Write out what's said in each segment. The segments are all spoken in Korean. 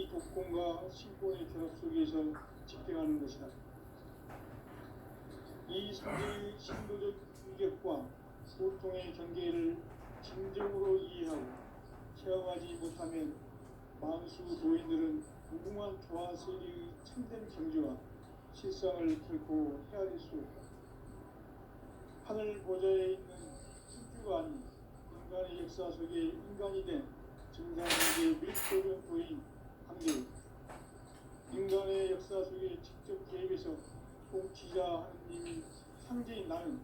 이 독권과 신권의 결합 속에서 집행하는 것이다. 이 상대의 신도적 위격과 고통의 경계를 진정으로 이해하고 체험하지 못하면 만수 도인들은 무궁한 조화세계의 참된 경주와 실상을 결코 헤아릴 수 없다. 하늘 보좌에 있는 신주가 아닌 인간의 역사 속에 인간이 된 증상세계의 밀도변도인 관계, 인간의 역사 속에 직접 개입해서 통치자 하느님이 상제인 나는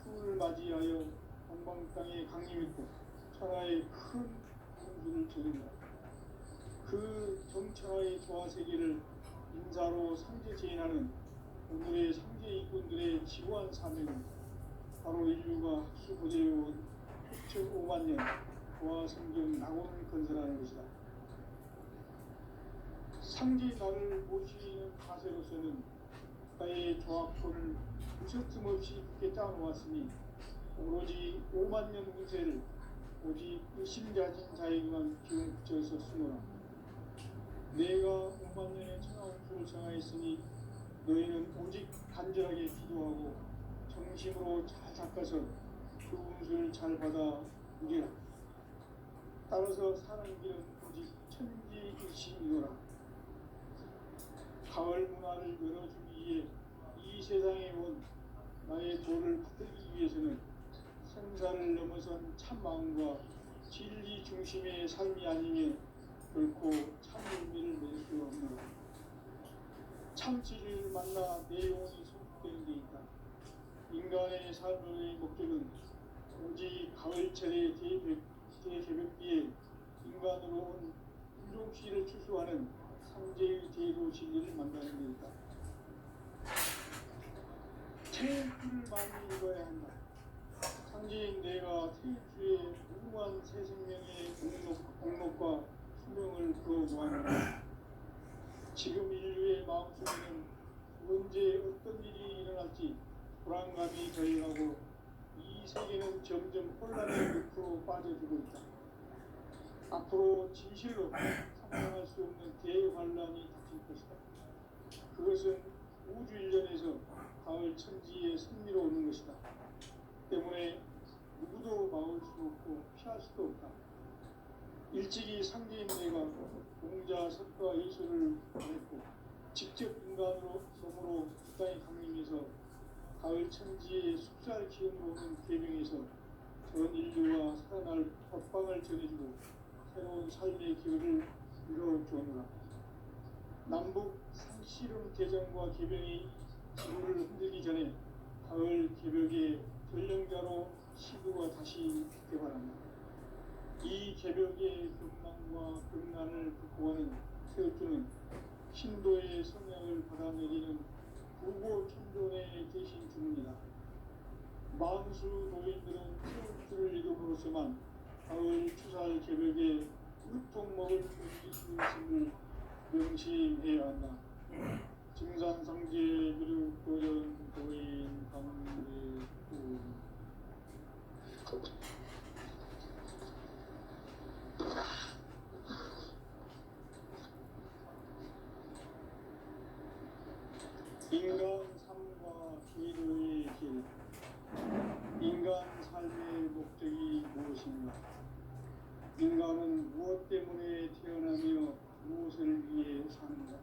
추운을 맞이하여 동방 땅에 강림했고 천하의 큰 공주를 저진다. 그 정천하의 조화세계를 인사로 상제 제인하는 오늘의 상제 이꾼들의 지구한 사명은 바로 인류가 학수고대해온 6,500만 년 조화성경 낙원을 건설하는 것이다. 상제 나를 모시는 자세로서는 국가의 조합권을 무셔틈 없이 굳게 짜놓았으니 오로지 5만 년 운세를 오직 의심가진 자에게만 기운 붙여서 쓰노라. 내가 5만 년의 천하운수를 정하였으니 너희는 오직 간절하게 기도하고 정심으로 잘 닦아서 그 운수를 잘 받아 누리라. 따라서 사는 길은 오직 천지일심이노라. 가을 문화를 열어주기 위해 이 세상에 온 나의 도를 받들기 위해서는 생사를 넘어선 참마음과 진리 중심의 삶이 아니면 결코 참 의미를 낼 수 없노라. 참 진리를 만나 내 영혼이 성숙되는 데 있다. 인간의 삶의 목적은 오직 가을철의 대개벽비에 인간으로 온 인종씨를 추수하는 상제의 제도 진리를 만나는 데 있다. 태일주를 많이 읽어야 한다. 상제인 내가 태일주의 무궁한 새 생명의 공록과 수명을 그어보았노라. 지금 인류의 마음속에는 언제 어떤 일이 일어날지 불안감이 저해하고 이 세계는 점점 혼란의 늪으로 빠져들고 있다. 앞으로 진실로 상상할 수 없는 대환란이 닥칠 것이다. 그것은 우주 일련에서 가을 천지의 승리로 오는 것이다. 때문에 누구도 막을 수 없고 피할 수도 없다. 일찍이 상제인 내가 공자, 석가, 예술을 보냈고 직접 인간으로 몸으로 이 땅에 강림해서 가을 천지의 숙살 기운으로 오는 계명에서 전 인류가 살아날 법방을 전해주고 새로운 삶의 기회를 이뤄주었노라. 남북 상씨름 개정과 개병이 지구를 흔들기 전에 가을 개벽의 전령자로 시구가 다시 개발한다. 이 개벽의 금망과 금난을 극복하는 태엽주는 신도의 성향을 받아내리는 부고천존의 대신 주문이다. 만수 노인들은 태엽주를 읽음으로써만 가을 추살 개벽에 으통 먹을 것이 있음을 명심해야 한다. 증산상제 미륵도전 도인 강대구 인간 삶과 기도의 길. 인간 삶의 목적이 무엇인가? 인간은 무엇 때문에 태어나며 무엇을 위해 사는가?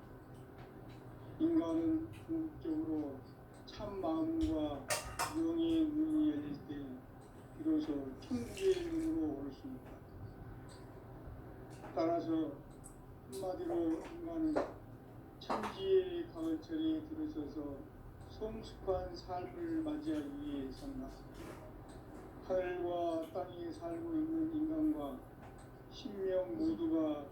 인간은 궁극적으로 참 마음과 영의 눈이 열릴 때 비로소 천국의 눈으로 올 수 있다. 따라서 한마디로 인간은 천지의 가을철에 들어서서 성숙한 삶을 맞이하기 위해 산다. 하늘과 땅에 살고 있는 인간과 신명 모두가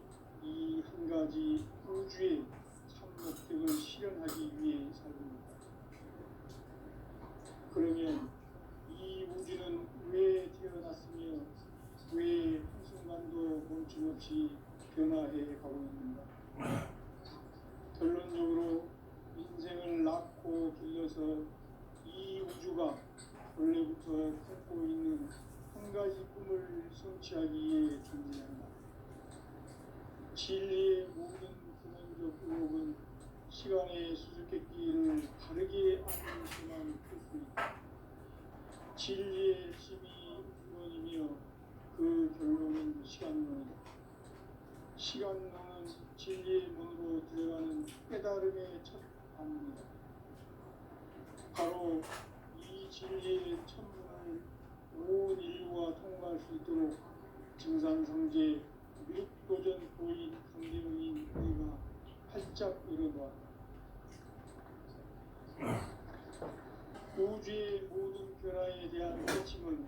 이 한 가지 우주의 참 목적을 실현하기 위해 살고 있다. 그러면 이 우주는 왜 태어났으며 왜 한순간도 멈춤없이 변화해 가고 있는가? 결론적으로 인생을 낳고 길러서 이 우주가 원래부터 품고 있는 한 가지 꿈을 성취하기 위해 존재한다. 진리의 우주의 모든 근원적 의혹은 시간의 수수께끼를 바르게 아는 수만 풀수 있다. 진리의 힘이 근원이며 그 결론은 시간론이다. 시간론은 진리의 문으로 들어가는 깨달음의 첫 방문이다. 바로 이 진리의 천문을 온 인류가 통과할 수 있도록 증산성제 미륵도전 보인 강대문인 우리가 활짝 열어놓았다. 우주의 모든 변화에 대한 깨침은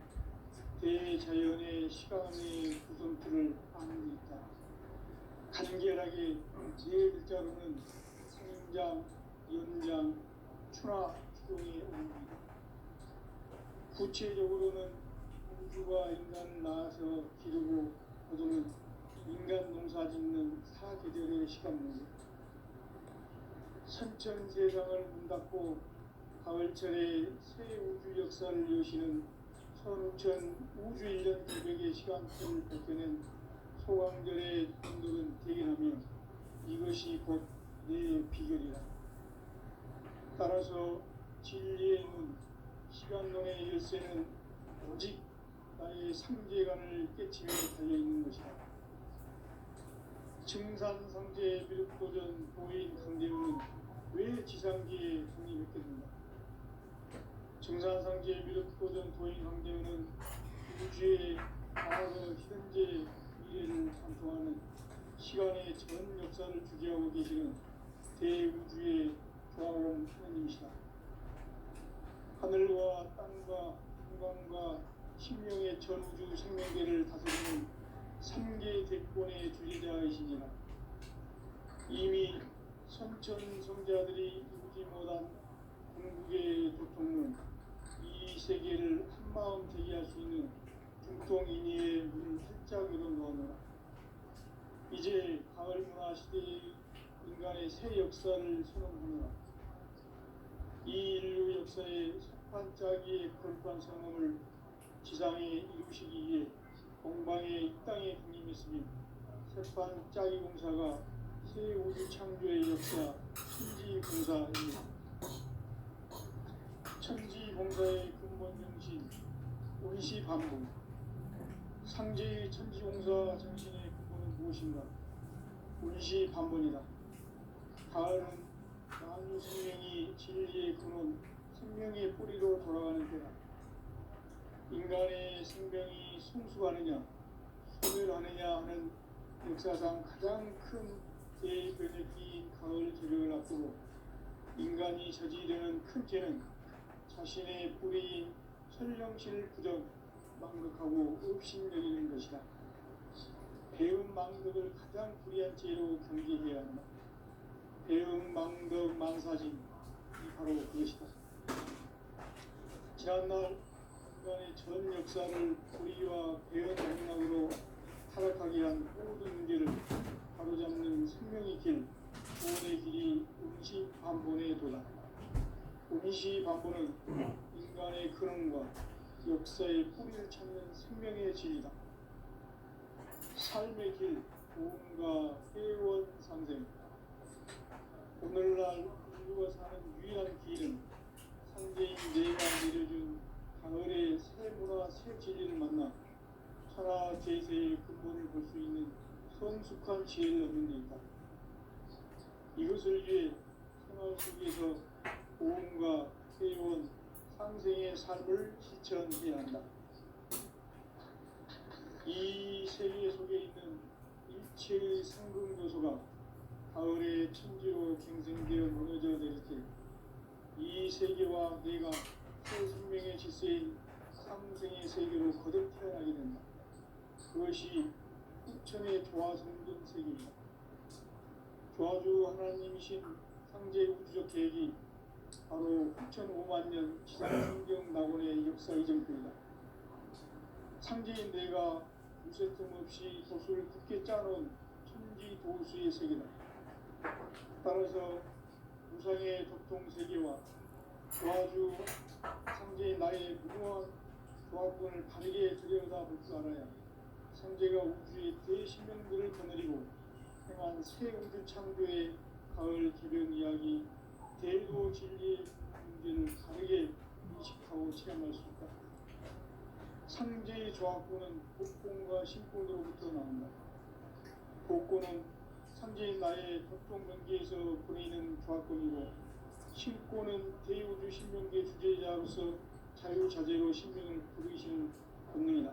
대자연의 시간의 구성틀을 아는 데 있다. 간결하게 네 글자로는 성장, 연장, 추나 추종의 원리다. 구체적으로는 우주가 인간을 낳아서 기르고 거두는 인간 농사 짓는 사계절의 시간입니다. 선천 세상을 문 닫고 가을철에 새 우주 역사를 여시는 선우천 우주 1년 900의 시간표를 벗겨낸 소강절의 분들은 대견하며 이것이 곧 내 비결이다. 따라서 진리의 문, 시간론의 열쇠는 오직 나의 상제관을 깨치며 달려있는 것이다. 증산성제 미륵도전 보인 강대우는 왜 지상기에 성립했겠는가? 증산성제 미륵도전 보인 강대우는 우주의 과거, 현재, 미래를 관통하는 시간의 전 역사를 주재하고 계시는 대우주의 조화로운 하나님이시다. 하늘과 땅과 풍광과 신명의 전우주 생명계를 다스리는 3개 대권의 주제자이시니라. 이미 선천성자들이 이루지 못한 궁극의 도통은 이 세계를 한마음 되게 할 수 있는 중통인의의 문을 활짝 열어놓았노라. 이제 가을 문화 시대의 인간의 새 역사를 선언하노라. 이 인류 역사의 석판짜기의 거룩한 성험을 지상에 이루시기 위해 공방에 이 땅에 군림했으며 석판짜기 공사가 새 우주 창조의 역사 천지공사입니다. 천지공사의 근본 정신 운시반복. 상제의 천지공사 정신의 근본은 무엇인가? 운시반복이다. 가을은 만유 생명이 진리의 근원, 생명의 뿌리로 돌아가는 때다. 인간의 생명이 성숙하느냐, 소멸하느냐 하는 역사상 가장 큰 대변혁기인 가을 저녁을 앞두고 인간이 저지르는 큰 죄는 자신의 뿌리인 천령신을 부정, 망극하고 업신여기는 것이다. 배움 망덕을 가장 불의한 죄로 경계해야 한다. 배움 망덕 만사짐이 바로 그것이다. 지난날 인간의 전 역사를 불의와 배은 맥락으로 타락하게 한 모든 문제를 바로잡는 생명의 길, 구원의 길이 운시반본에 도다. 운시반본은 인간의 근원과 역사의 뿌리를 찾는 생명의 진리다. 삶의 길, 구원과 회원 상생. 오늘날 인류가 사는 유일한 길은 상제인 내가 내려준 가을의 새 문화, 새 진리를 만나 천하 제세의 근본을 볼 수 있는 성숙한 지혜를 얻는 데 있다. 이것을 위해 생활 속에서 보험과 회원, 상생의 삶을 실천해야 한다. 이 세계 속에 있는 일체의 상승 요소가 가을의 천지로 갱생되어 무너져 내릴 때 이 세계와 내가 새 생명의 질서인 상생의 세계로 거듭 태어나게 된다. 그것이 후천의 조화성분 세계입니다. 조화주 하나님이신 상제 우주적 계획이 바로 후천 5만 년 지상성경 낙원의 역사 이전표이다. 상제인 내가 무쇠 틈 없이 도수를 굳게 짜놓은 천지 도수의 세계다. 따라서 무상의 도통 세계와 조화주 상제인 나의 무궁한 조합권을 바르게 들여다볼 줄 알아야 상제가 우주의 대신명들을 거느리고 행한 새 우주 창조의 가을 개변 이야기, 대도 진리의 문제를 다르게 인식하고 체험할 수 있다. 상제의 조합구는 복권과 신권으로부터 나온다. 복권은 상제의 나의 법종 명계에서 보내는 조합권이고, 신권은 대우주 신명계 주제자로서 자유자재로 신명을 부르시는 권능이다.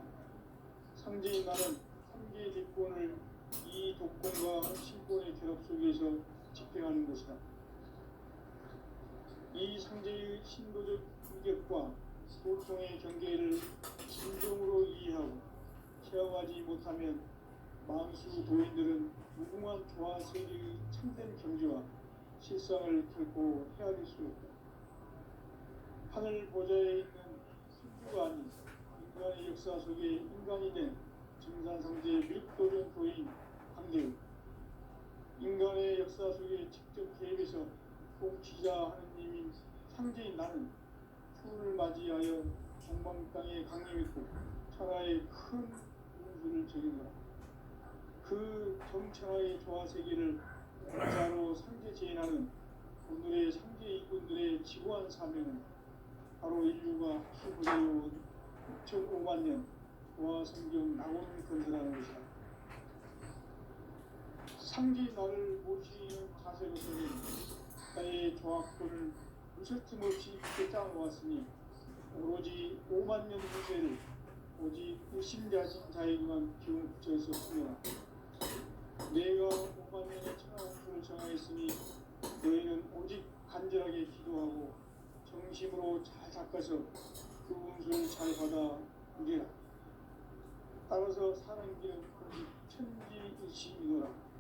상제의 나는 상제의 대권을 이 독권과 신권의 결합 속에서 집행하는 것이다. 이 상제의 신도적 인격과 보통의 경계를 진정으로 이해하고 체험하지 못하면 만수 도인들은 무궁한 조화 세계의 참된 경지와 실상을 결코 헤아릴 수 없다. 하늘 보좌에 있는 신주가 아닌 인간의 역사 속에 인간이 된 증산상제 밀도전 도인 강대우, 인간의 역사 속에 직접 개입해서 통치자 하느님인 상제인 나는 추를 맞이하여 동방 땅에 강림했고 천하의 큰 운수를 적인다. 그 정천하의 조화세계를 공자로 상제 제인하는 오늘의 상제 이군들의 지구한 사명은 바로 인류가 수부대해온 6,5만 년 조화성경 낙원을 건설하는 것이다. 상제 나를 모시는 자세로서는 나의 조합권을 무설틈 없이 짜놓았으니 오로지 5만 년 후세를 오직 의심자진 자에게만 기운 붙여서 쓰며 내가 5만 년의 천하운수를 정하였으니 너희는 오직 간절하게 기도하고 정심으로 잘 닦아서 그 운수를 잘 받아 누리라. 따라서 사는 길은 오직 천지일심이노라.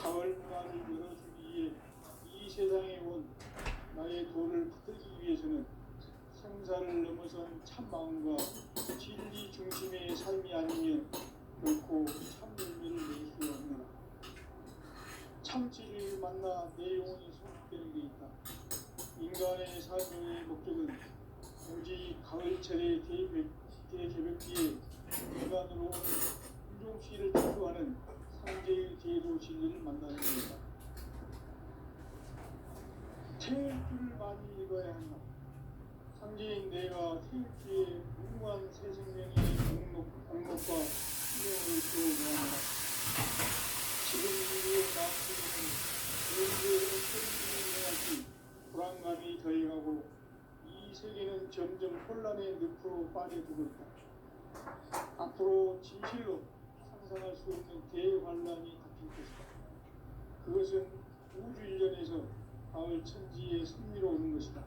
가을 문화를 열어주기 위해 이 세상에 온 나의 도를 붙들기 위해서는 생사를 넘어선 참마음과 진리 중심의 삶이 아니면 결코 참 열매를 낼 수 없노라. 참치를 만나 내 영혼이 소속되는 게 있다. 인간의 삶의 목적은 오직 가을철의 대개벽기에 인간으로 오는 인종시를 추구하는 상제의 제도 진리를 만나는 것이다. 태일주를 많이 읽어야 한다. 상제인 내가 태일주의 무궁한 새 생명의 공록과 신명을 주어보한다. 지금 인류의 마음속에는 언제 어떤 일이 일어날지 불안감이 더해가고 이 세계는 점점 혼란의 늪으로 빠져들고 있다. 앞으로 진실로 상상할 수 없는 대환란이 닥칠 것이다. 그것은 우주 일련에서 가을 천지의 승리로 오는 것이다.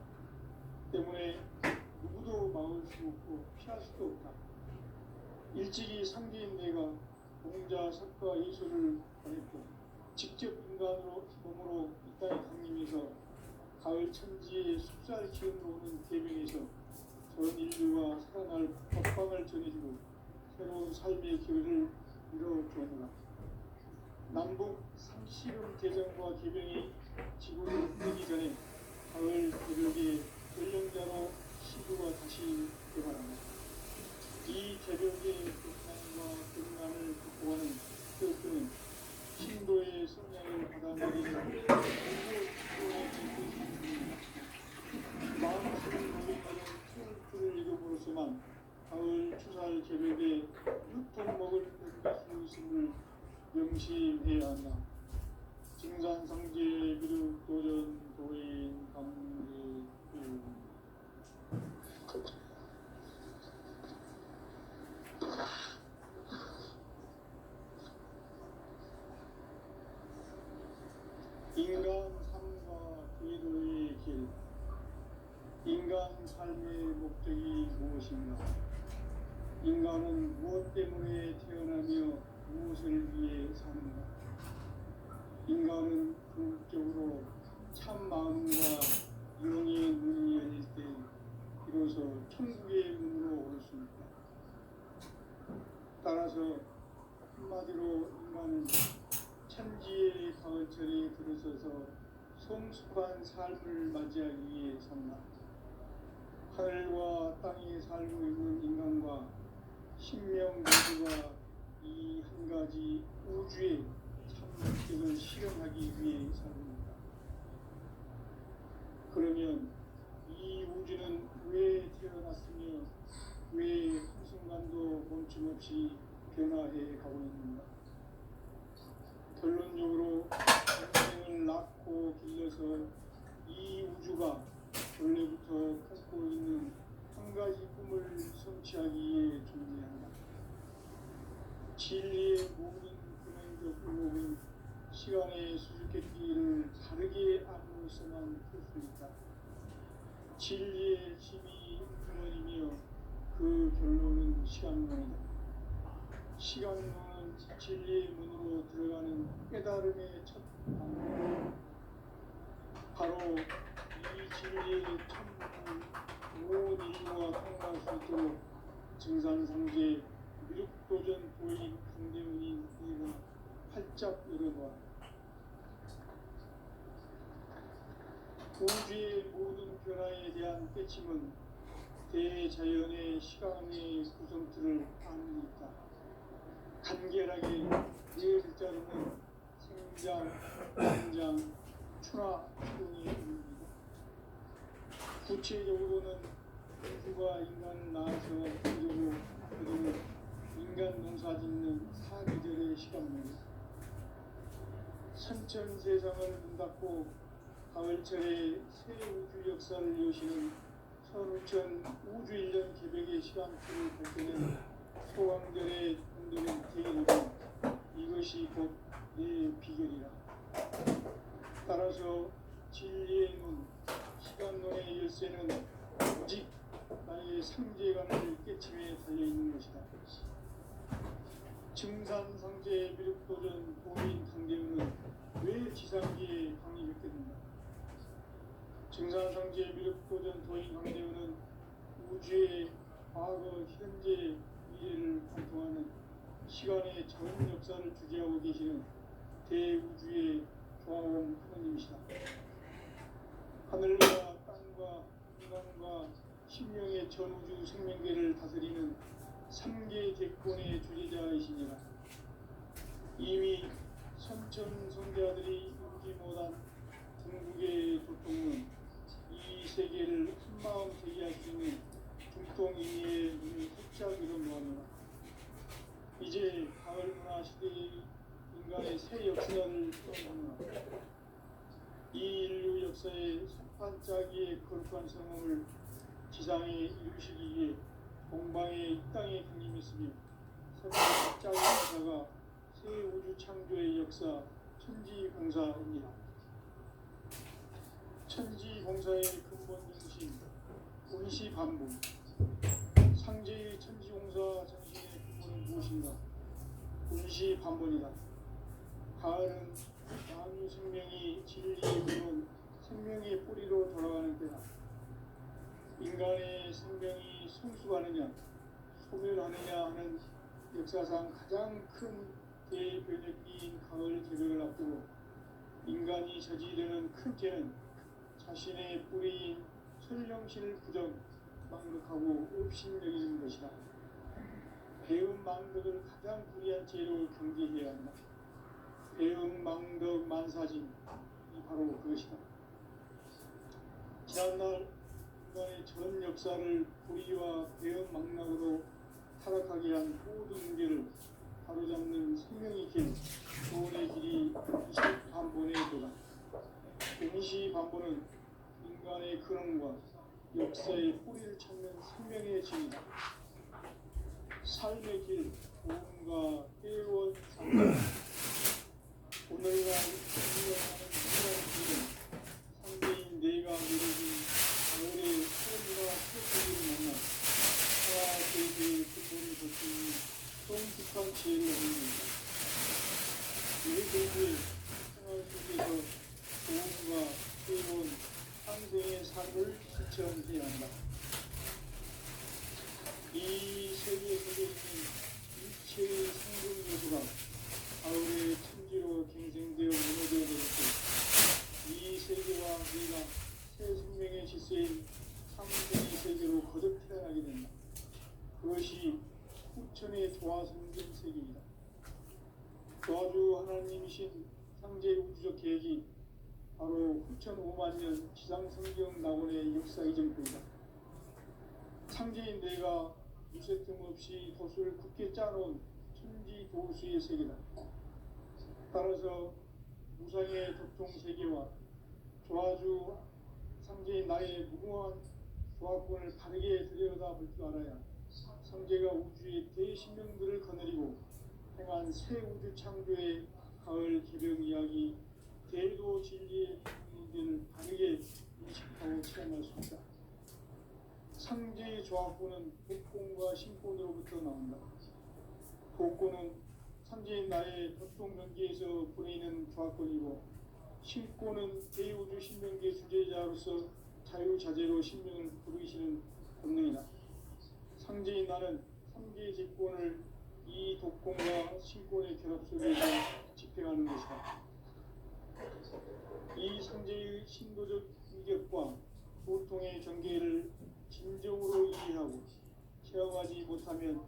때문에 누구도 막을 수 없고 피할 수도 없다. 일찍이 상제인 내가 공자, 석가, 예술을 보냈고 직접 인간으로 몸으로 이 땅에 강림해서 가을 천지의 숲살 기운으로 오는 계명에서 전 인류가 살아날 법방을 전해주고 새로운 삶의 기회를 이뤄주었노라. 남북 상시름 개정과 개병이 지구를 뜨기 전에 가을 개벽의 전령자로 시구가 다시 개발한다. 이 개벽의 극단과 극난을 극복하는 뜻은 신도의 성향을 받아들이는 모두의 뜻입니다. 마음속을 모르는 투를 이름으로서만 가을 추살 개벽에 유통 먹을 의미 수 있음을 명심해야 한다. 증산상제 미륵 도전 도인 감리 인간 삶과 기도의 길. 인간 삶의 목적이 무엇인가? 인간은 무엇 때문에 태어나며 무엇을 위해 사는가? 인간은 궁극적으로 참 마음과 영의 문이 열릴 때 비로소 천국의 문으로 오를 수 있다. 따라서 한마디로 인간은 천지의 가을철에 들어서서 성숙한 삶을 맞이하기 위해 산다. 하늘과 땅에 살고 있는 인간과 신명 모두가 이 한 가지 우주의 뜻을 실현하기 위해 살입니다. 그러면 이 우주는 왜 태어났으며 왜 한순간도 멈춤없이 변화해 가고 있는가? 결론적으로 인생을 낳고 길러서 이 우주가 원래부터 품고 있는 한 가지 꿈을 성취하기 위해 존재한다. 진리의 모든 근원적 의목은 시간의 수수께끼를 다르게 안으로서만 풀 수 있다. 진리의 힘이 근원이며 그 결론은 시간론이다. 시간론은 진리의 문으로 들어가는 깨달음의 첫 방문. 바로 이 진리의 천문을 온 인류가 통과할 수 있도록 증산상제 미륵도전 도인 강대문인 이가 활짝 열어놓아 우주의 모든 변화에 대한 깨침은 대자연의 시간의 구성틀을 아는 있다. 간결하게 네 글자로는 생장, 성장, 추나, 추동이 있습니다. 구체적으로는 우주가 인간을 낳아서 기르고 그들은 인간 농사 짓는 사계절의 시간입니다. 선천 세상을 문 닫고 가을철에 새 우주 역사를 여시는 선우천 우주 1년 개백의 시간표를 볼 때는 소강절의 공동인 대일이고 이것이 곧 내 비결이라. 따라서 진리의 눈, 시간론의 열쇠는 오직 나의 상제관을 깨침에 달려있는 것이다. 증산상제 미륵도전 도인 강대문은 왜 지상기에 강림했겠는가? 증산상제 미륵도전 도인 강대문은 우주의 과거, 현재, 미래를 관통하는 시간의 전 역사를 주재하고 계시는 대우주의 조화원 하느님이시다. 하늘과 땅과 인간과 신명의 전우주 생명계를 다스리는 3계 객본의 주제자이시니라. 이미 선천 성자들이 용기 못한 중국의 도통은 이 세계를 한마음 되게 할 수 있는 중통인의의 눈을 활짝 열어놓았노라. 이제 가을 문화 시대의 인간의 새 역사를 떠나노라. 이 인류 역사의 속반짝이의 거룩한 성공을 지상에 이루시기 위해 동방에 이 땅에 강림했으며 선반짝이 역사가 새 우주 창조의 역사 천지봉사입니다. 천지봉사의 근본 중심 원시반복. 상제의 천지봉사 정신의 근본은 무엇인가? 원시반복이다. 가을은 만유 생명이 진리의 근원, 생명의 뿌리로 돌아가는 때다. 인간의 생명이 성숙하느냐, 소멸하느냐 하는 역사상 가장 큰 대변혁기인 가을 개벽을 앞두고 인간이 저지르는 큰 죄는 자신의 뿌리인 설령신을 부정, 망덕하고 업신여기는 것이다. 배움 망덕을 가장 불의한 죄로 경계해야 한다. 배움 망덕 만사짐이 바로 그것이다. 지난날 인간의 전 역사를 불의와 배움 망락으로 타락하게 한 모든 문제를 바로잡는 생명의 길, 구원의 길이 임시반본의 도다. 임시반본은 인간의 근원과 역사의 뿌리를 찾는 생명의 진이다. 삶의 길, 구원과 회원 상관. 오늘날 인간하는 인간의 길은 상대인 내가 내려진 가을의 소원과 소소리를 만나 하와 세계의 근본을 거치는 성숙한 지혜를 얻는다. 이 세계의 생활 속에서 구원과 회원, 상생의 삶을 실천해야 한다. 이 세계 속에 있는 일체의 생존 요소가 가을의 천지로 갱생되어 무너져 버렸고 이 세계와 내가 새 생명의 질서인 상생의 세계로 거듭 태어나게 된다. 그것이 후천의 조화 성경 세계이다. 조화주 하나님이신 상제 우주적 계획이 바로 9,500만 년 지상성경 낙원의 역사 이전표이다. 상제인 내가 무쇠틈 없이 돛을 굳게 짜놓은 천지 도수의 세계다. 따라서 무상의 도통 세계와 조아주 상제인 나의 무궁한 조합권을 바르게 들여다볼 줄 알아야 상제가 우주의 대신명들을 거느리고 행한 새 우주 창조의 가을 개벽 이야기 대도 진리의 문제를 바르게 인식하고 체험할 수 있다. 상제의 조합권은 복권과 신권으로부터 나온다. 복권은 상제인 나의 도통 경계에서 보내는 조합권이고, 신권은 대우주 신명계 주제자로서 자유자재로 신명을 부르시는 본능이다. 상제인 나는 상제의 직권을 이 독권과 신권의 결합 속에서 집행하는 것이다. 이 상제의 신도적 인격과 보통의 경계를 진정으로 이해하고 체험하지 못하면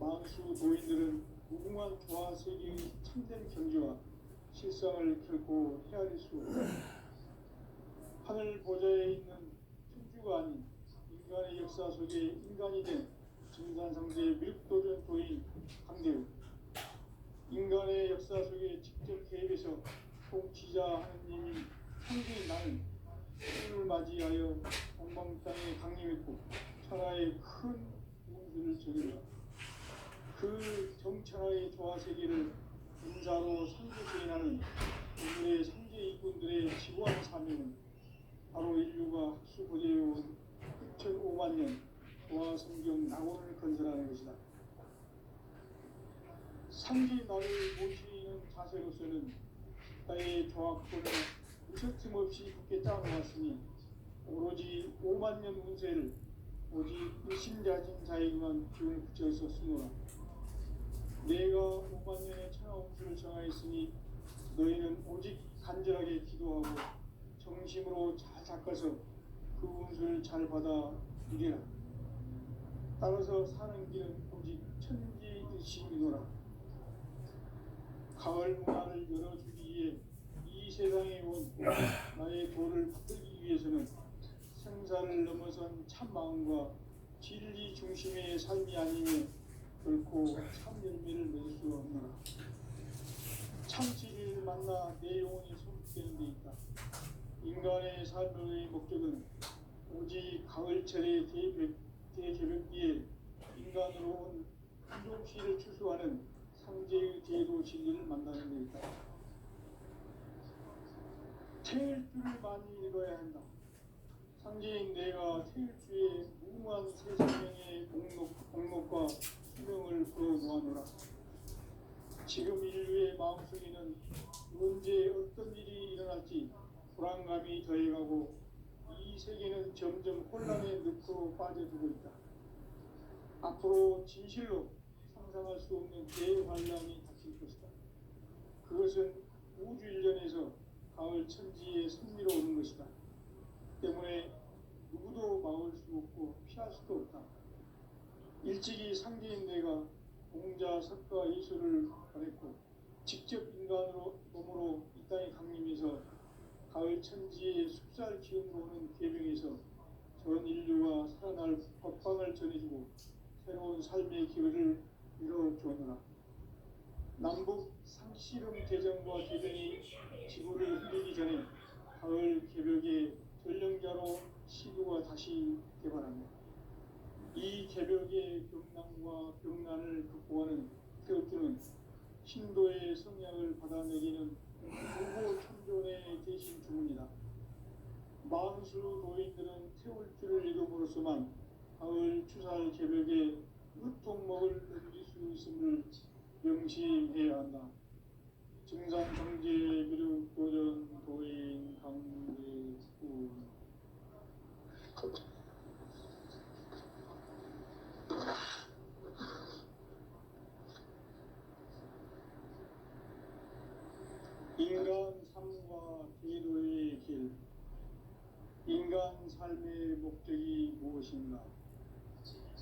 만수 도인들은 무궁한 조화 세계의 참된 경지와 실상을 결코 헤아릴 수 없다. 하늘 보좌에 있는 천주가 아닌 인간의 역사 속에 인간이 된 증산상제의 밀도전 도인 강대우, 인간의 역사 속에 직접 개입해서 통치자 하느님인 상제인 나는 신을 맞이하여 동방 땅에 강림했고 천하의 큰 운수를 저질렀다. 그 정천하의 조화 세계를 인자로 상주수행하는 오늘의 상제 일꾼들의 지구한 사명은 바로 인류가 학수고대해온 9,500만 년 조화 성경 낙원을 건설하는 것이다. 상제 나를 모시는 자세로서는 나의 조합권을 무쇠틈 없이 굳게 짜놓았으니 오로지 5만 년 운세를 오직 일심자진 자에게만 기운을 붙여서 쓰노라. 내가 5만 년의 천하 운수를 정하였으니 너희는 오직 간절하게 기도하고 정심으로 잘 닦아서 그 운수를 잘 받아 이리라. 따라서 사는 길은 오직 천지 듯이이노라. 가을 문화를 열어주기 위해 이 세상에 온 나의 도를 붙들기 위해서는 생사를 넘어선 참 마음과 진리 중심의 삶이 아니면 결코 참 열매를 맺을 수 없노라. 참 진리를 만나 내 영혼이 소속되는 데 있다. 인간의 삶의 목적은 오직 가을철의 대개벽기에 인간으로 온 한종씨를 추수하는 상제의 제도 진리를 만나는 데 있다. 태일주를 많이 읽어야 한다. 상제인 내가 태일주의 무궁한 새 생명의 목록과 수명을 풀어놓아노라. 지금 인류의 마음속에는 언제 어떤 일이 일어날지 불안감이 더해가고 이 세계는 점점 혼란의 늪으로 빠져들고 있다. 앞으로 진실로 상상할 수 없는 대환란이 닥칠 것이다. 그것은 우주 일련에서 가을 천지에 승리로 오는 것이다. 때문에 누구도 막을 수 없고 피할 수도 없다. 일찍이 상제인 내가 공자, 석가, 예수를 보냈고 직접 인간으로 몸으로 이 땅에 강림해서 가을 천지의 숲살 기운으로 오는 계명에서 전 인류가 살아날 법방을 전해주고 새로운 삶의 기회를 이뤄주었노라. 남북 상씨름 대전과 개변이 지구를 흔들기 전에 가을 개벽의 전령자로 시구가 다시 개발한다. 이 개벽의 병난과 병난을 극복하는 태우주는 신도의 성향을 받아내기는 부고 천존의 대신 주문이다. 만수 도인들은 태울주를 읽음으로써만 가을 추살 개벽의 으통목을 넘길 수 있음을 명심해야 한다. 증산 정제 비륙 도전 도인 강대군 인간 삶과 기도의 길. 인간 삶의 목적이 무엇인가?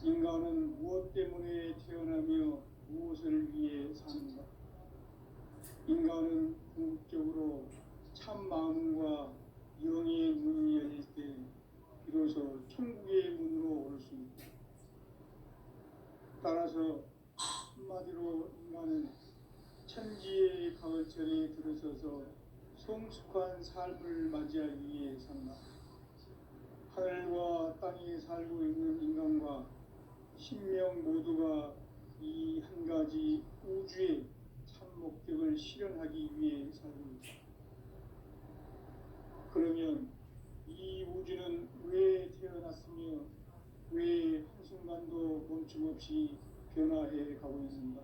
인간은 무엇 때문에 태어나며 무엇을 위해 사는가? 인간은 궁극적으로 마음으로 참 마음과 영의 문이 열릴 때 비로소 천국의 문으로 올 수 있다. 따라서 한마디로 인간은 천지의 가을철에 들어서서 성숙한 삶을 맞이하기 위해 산다. 하늘과 땅에 살고 있는 인간과 신명 모두가 이 한 가지 우주의 참 목적을 실현하기 위해 살고 있다. 그러면 이 우주는 왜 태어났으며 왜 한순간도 멈춤없이 변화해 가고 있는가?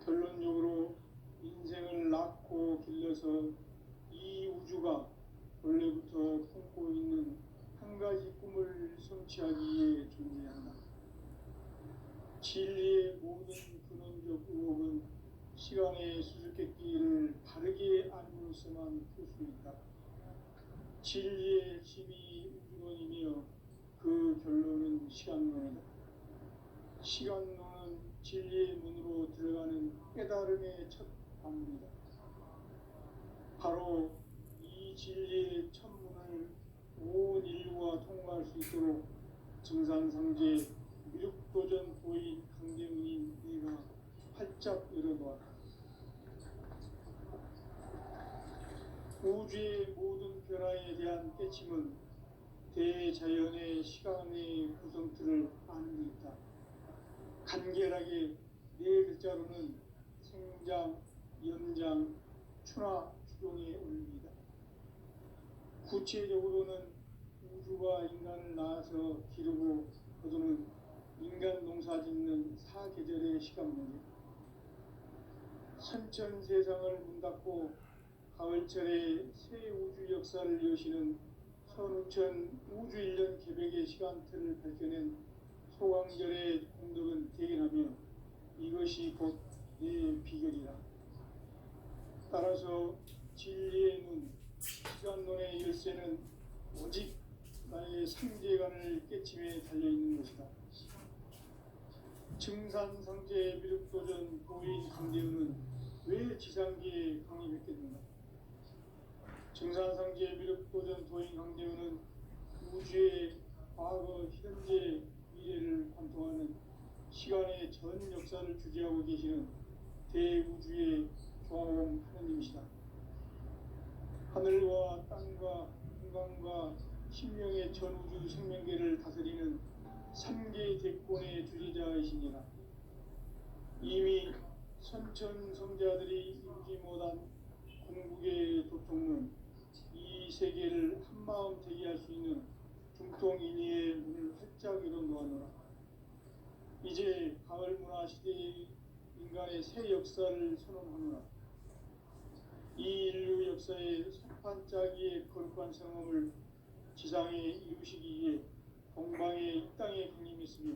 결론적으로 인생을 낳고 길러서 이 우주가 원래부터 품고 있는 한 가지 꿈을 성취하기 위해 존재한다. 진리의 모든 근원적 의혹은 시간의 수수께끼를 바르게 알므로서만 풀 수 있다. 진리의 핵심이 우주론이며 그 결론은 시간론이다. 시간론은 진리의 문으로 들어가는 깨달음의 첫 방문이다. 바로 이 진리의 첫 문을 온 인류가 통과할 수 있도록 증산상제 미륵도전 도인 강대문인 네가 활짝 열어놓았다. 우주의 모든 변화에 대한 깨침은 대자연의 시간의 구성틀을 아는 데 있다. 간결하게 네 글자로는 생장, 연장, 추나 추동의 원리이다. 구체적으로는 우주가 인간을 낳아서 기르고 거두는 인간 농사 짓는 사계절의 시간문이다. 선천 세상을 문 닫고 가을철에 새 우주 역사를 여시는 선우천 우주 1년 개백의 시간틀을 밝혀낸 소강절의 공덕은 대견하며 이것이 곧 내 비결이다. 따라서 진리의 눈, 시간론의 열쇠는 오직 나의 상제관을 깨침에 달려있는 것이다. 증산상제 미륵도전 도인 강대훈은 왜 지상계에 강림했겠는가? 증산상제 미륵도전 도인 강대훈은 우주의 과거, 현재, 미래를 관통하는 시간의 전 역사를 주재하고 계시는 대우주의 조화공 하느님이시다. 하늘과 땅과 인간과 신명의 전우주 생명계를 다스리는 3개 대권의 주재자이시니라. 이미 선천 성자들이 인지 못한 궁극의 도통론, 이 세계를 한마음 되게 할 수 있는 중통인의의 문을 활짝 열어놓았노라. 이제 가을 문화 시대의 인간의 새 역사를 선언하노라. 이 인류 역사의 석판짜기의 거룩한 성험을 지상에 이루시기 위해 동방의 이 땅에 강림했으며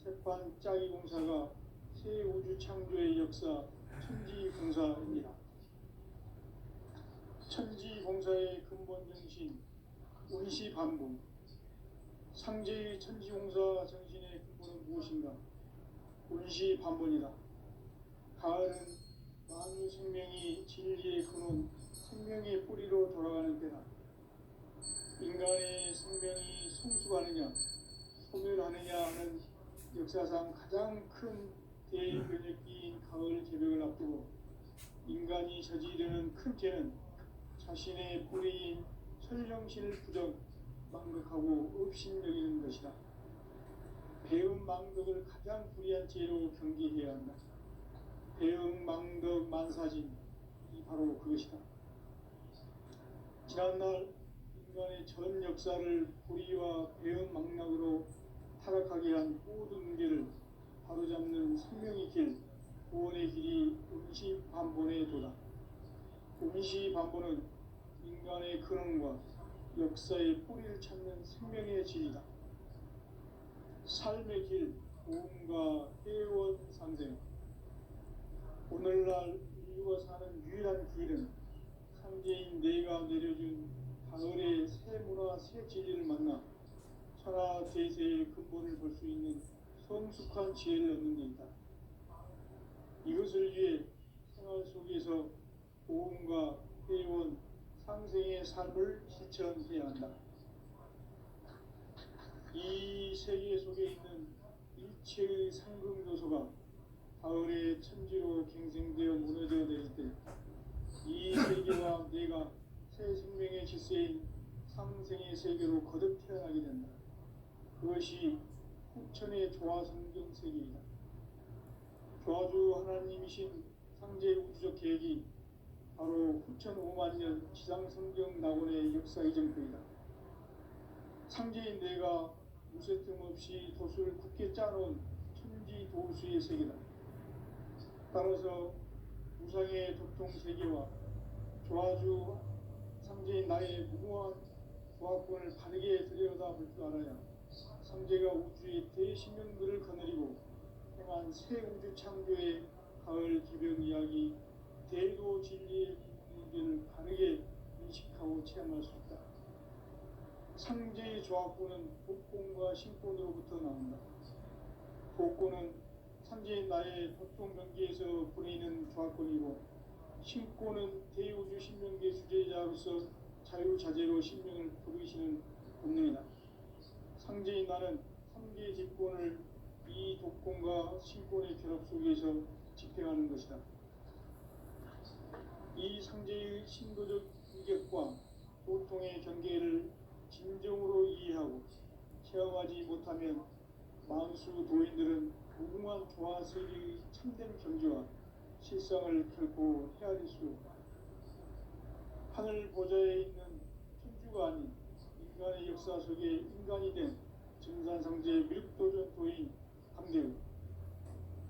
석판짜기 공사가 새 우주 창조의 역사 천지공사입니다. 천지공사의 근본 정신 운시반복. 상제의 천지공사 정신의 근본은 무엇인가? 운시반복이다. 가을은 만유 생명이 진리의 근원, 생명의 뿌리로 돌아가는 때다. 인간의 생명이 성숙하느냐, 소멸하느냐 하는 역사상 가장 큰 대변혁기인 가을 개벽을 앞두고 인간이 저지르는 큰 죄는 자신의 뿌리인 설령신을 부정, 망극하고 업신여기는 것이다. 배움 망덕을 가장 불의한 죄로 경계해야 한다. 배움 망덕 만사진, 이 바로 그것이다. 지난날 인간의 전 역사를 불의와 배움 망락으로 타락하게 한 모든 문제를 바로잡는 생명의 길, 구원의 길이 운시반본의 도다. 운시반본은 인간의 근원과 역사의 뿌리를 찾는 생명의 질이다. 삶의 길, 보험과 회원 상생. 오늘날 인류가 사는 유일한 길은 상제인 내가 내려준 가을의 새 문화, 새 진리를 만나 천하 대세의 근본을 볼 수 있는 성숙한 지혜를 얻는 데 있다. 이것을 위해 생활 속에서 보험과 삶을 실천해야 한다. 이 세계 속에 있는 일체의 상금 요소가 가을의 천지로 갱생되어 무너져 내릴 때 이 세계와 내가 새 생명의 질서인 상생의 세계로 거듭 태어나게 된다. 그것이 후천의 조화성경 세계이다. 조화주 하나님이신 상제 우주적 계획이 바로 후천 5만년 지상성경 낙원의 역사 이전표이다. 상제인 내가 무쇠 틈 없이 도수를 굳게 짜놓은 천지 도수의 세계다. 따라서 우상의 도통 세계와 조화주 상제인 나의 무모한 조합권을 바르게 들여다볼 줄 알아야 상제가 우주의 대신명들을 거느리고 행한 새 우주 창조의 가을 기병 이야기 대도 진리의 문제를 바르게 인식하고 체험할 수 있다. 상제의 조합권은 복권과 신권으로부터 나온다. 복권은 상제인 나의 도통 경계에서 보내는 조합권이고 신권은 대우주 신명계 주제자로서 자유자재로 신명을 부르시는 본능이다. 상제인 나는 3개의 직권을 이 독권과 신권의 결합 속에서 집행하는 것이다. 이 상제의 신도적 인격과 도통의 경계를 진정으로 이해하고 체험하지 못하면 만수 도인들은 무궁한 조화 세계의 참된 경지와 실상을 결코 헤아릴 수 없다. 하늘 보좌에 있는 천주가 아닌 인간의 역사 속에 인간이 된 증산상제 밀도전 도인 강대우,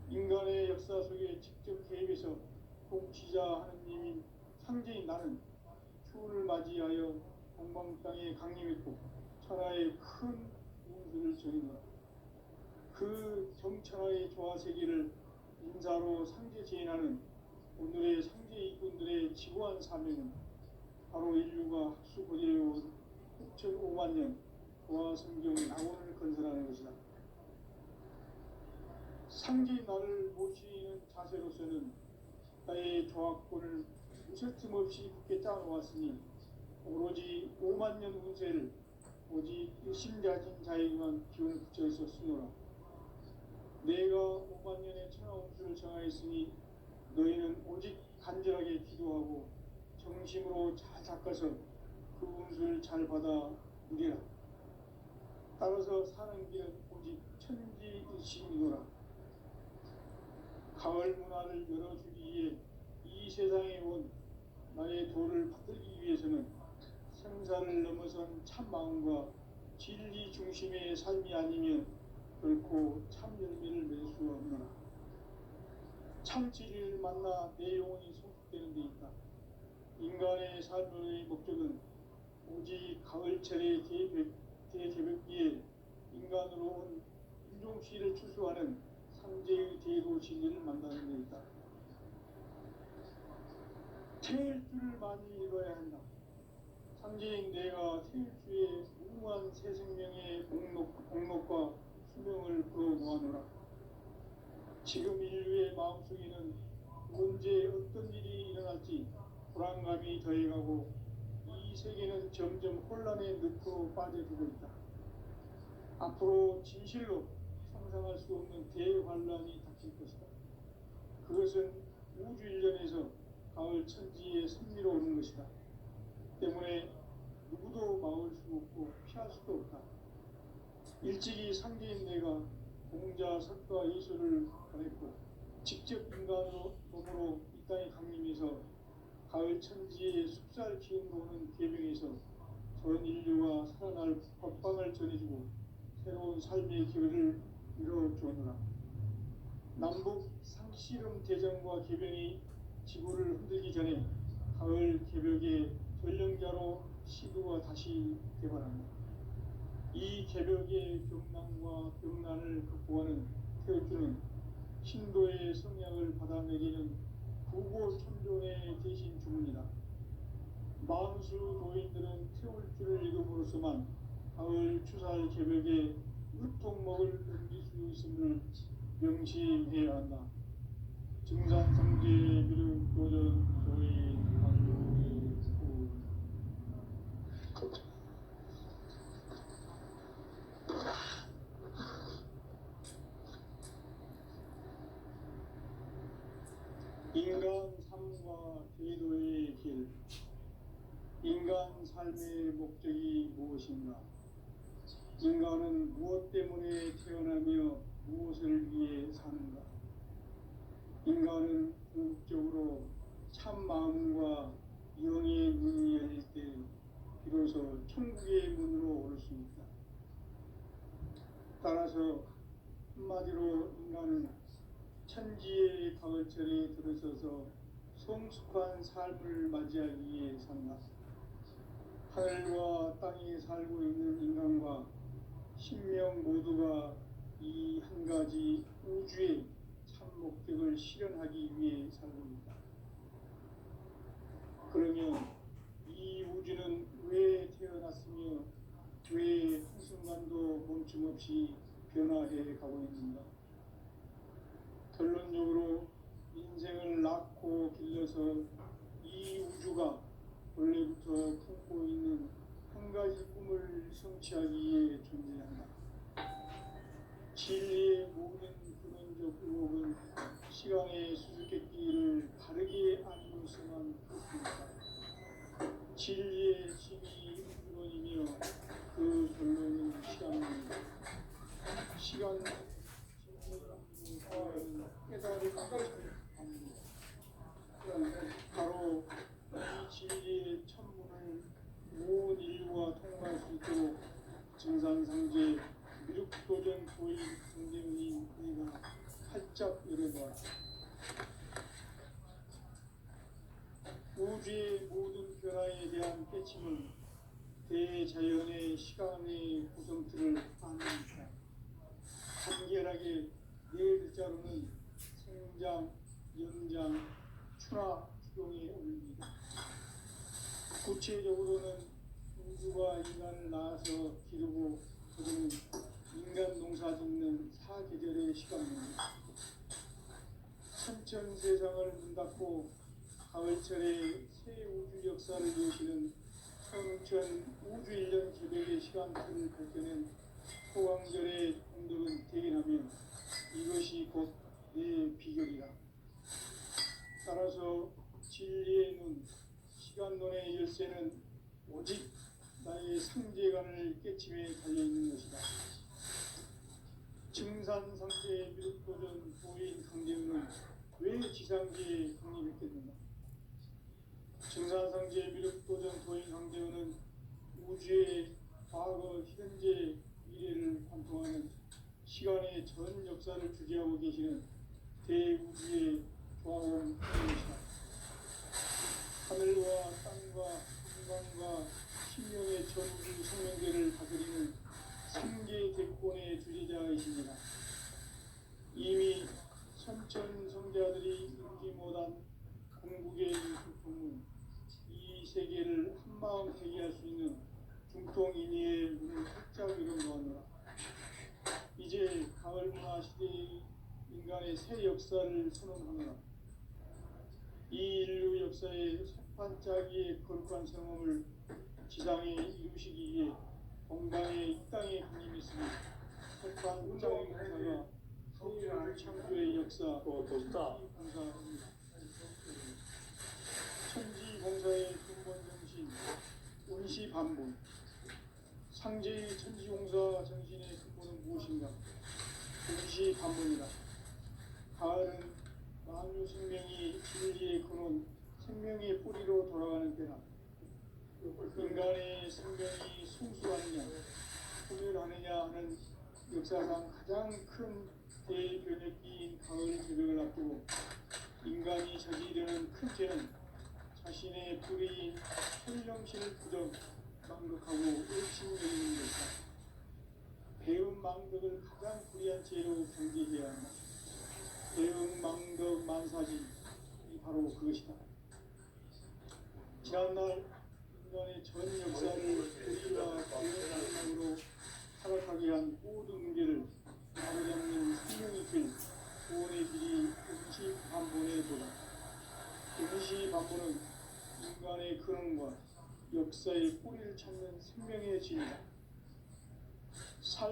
인간의 역사 속에 직접 개입해서 통치자 하느님인 상제인 나는 추운을 맞이하여 동방 땅에 강림했고 천하의 큰 운수를 전했노라. 그 정천하의 조화세계를 인사로 상제 제인하는 오늘의 상제 이꾼들의 지고한 사명은 바로 인류가 학수고대해온 6,500년 조화성경 낙원을 건설하는 것이다. 상제인 나를 모시는 자세로서는 나의 조합권을 무쇠 틈 없이 굳게 짜놓았으니 오로지 5만년 운세를 오직 일심자진 자에게만 기운을 붙여 있었으노라. 내가 5만년의 천하운수를 정하였으니 너희는 오직 간절하게 기도하고 정심으로 잘 닦아서 그 운수를 잘 받아 누리라. 따라서 사는 길은 오직 천지일심이노라. 가을 문화를 열어주기 위해 이 세상에 온 나의 도를 받들기 위해서는 생사를 넘어선 참 마음과 진리 중심의 삶이 아니면 결코 참 열매를 맺을 수 없노라. 참 진리를 만나 내 영혼이 성숙되는 데 있다. 인간의 삶의 목적은 오직 가을철의 대개벽기에 인간으로 온 인종시를 추수하는 상제의 대도 진리를 만나는 데 있다. 태일주를 많이 읽어야 한다. 상제인 내가 태일주의 무궁한 새 생명의 목록과 수명을 풀어놓아노라. 지금 인류의 마음속에는 언제 어떤 일이 일어날지 불안감이 더해가고 이 세계는 점점 혼란의 늪으로 빠져들고 있다. 앞으로 진실로 상상할 수 없는 대환란이 닥칠 것이다. 그것은 우주 일련에서 가을 천지의 섭리로 오는 것이다. 때문에 누구도 막을 수 없고 피할 수도 없다. 일찍이 상제인 내가 공자, 석가, 예수를 보냈고 직접 인간으로 몸으로 이 땅에 강림해서 가을 천지의 숲살 기운으로 오는 계명에서 전 인류가 살아날 법방을 전해주고 새로운 삶의 기회를 이뤄주었노라. 남북 상씨름 대전과 계병이 지구를 흔들기 전에 가을 개벽의 전령자로 시도가 다시 개발한다. 이 개벽의 경난과 병난을 극복하는 태울주는 신도의 성량을 받아내리는 구고천존의 대신 주문이다. 만수 도인들은 태울주를 읽음으로써만 가을 추살 개벽의 유통목을 넘길 수 있음을 명심해야 한다. 증산성제 미륵 도전 도인 강도의 인간 삶과 제도의 길. 인간 삶의 목적이 무엇인가? 인간은 무엇 때문에 태어나며 무엇을 위해 사는가? 인간은 궁극적으로 참 마음과 영의 문이 열릴 때 비로소 천국의 문으로 오를 수 있다. 따라서 한마디로 인간은 천지의 가을철에 들어서서 성숙한 삶을 맞이하기 위해 산다. 하늘과 땅에 살고 있는 인간과 신명 모두가 이 한 가지 우주의 참 목적을 실현하기 위해 살고 있다. 그러면 이 우주는 왜 태어났으며 왜 한순간도 멈춤없이 변화해 가고 있는가? 결론적으로 인생을 낳고 길러서 이 우주가 원래부터 품고 있는 한 가지 꿈을 성취하기 위해 존재한다. 진리의 모든 근원적 의혹은 시간의 수수께끼를 바르게 알고서만 그렇습니다. 진리의 진이 근원이며 그 결론은 시간입니다. 시간 깨달음을 합니다. 바로 이 진리의 천문을 온 인류가 통과할 수 있도록 증산상제 미륵도전 도인 성대문인 우리가 활짝 열어봐. 우주의 모든 변화에 대한 깨침은 대자연의 시간의 구성틀을 아닙니다. 간결하게 네 글자로는 생장, 연장, 추나, 추동에 올립니다. 구체적으로는 우주가 인간을 낳아서 기르고 거두는 인간 농사 짓는 사계절의 시간입니다. 천천세상을 문 닫고 가을철에 새 우주 역사를 여시는 성천 우주 1년 개백의 시간틀을 밝혀낸 소강절의 공덕은 대견하며 이것이 곧 내 비결이다. 따라서 진리의 눈, 시간론의 열쇠는 오직 나의 상제관을 깨침에 달려있는 것이다. 증산상제의 미륵도전 도인 강대우는 왜 지상계에 강림했겠는가? 증산상제의 미륵도전 도인 강대우는 우주의 과거, 현재, 미래를 관통하는 시간의 전 역사를 주재하고 계시는 대우주의 조화원 것이다. 하늘과 땅과 한강과 신명의 전우주 생명계를 다스리는 삼계 대권의 주제자이십니다. 이미 천천 성자들이 인지 못한 궁극의 유수품은 이 세계를 한마음 회개할 수 있는 중통인의의 문을 활짝 열어놓았노라. 이제 가을 문화 시대의 인간의 새 역사를 선언하노라. 이 인류 역사의 석판짜기의 거룩한 성험을 지상에 이루시기 위해 건강의 이 땅에 강림했으니 석판 짱공사가 새 창조의 역사 천지공사입니다. 천지공사의 근본 정신 운시반본. 상제의 천지공사 정신의 근본은 무엇인가? 운시반본이다. 가을은 만유 생명이 진리의 근원, 생명의 뿌리로 돌아가는 때나 인간의 생명이 성숙하느냐, 소멸하느냐 하는 역사상 가장 큰 대변혁기인 가을 제백을 앞두고 인간이 저지르는 큰 죄는 자신의 불의인 현령신을 부정, 망극하고 의심여기는 것이다. 배움 망덕을 가장 불의한 죄로 경계해야 한다. 배움 망덕 만사지, 이 바로 그것이다. 지난날 인간의 전 역사를 불의와 배움으로 타락하게 한 모든 문제를 바로잡는 생명의 길, 구원의 길이 운시반본에 도다. 운시반본은 인간의 근원과 역사의 뿌리를 찾는 생명의 진이다.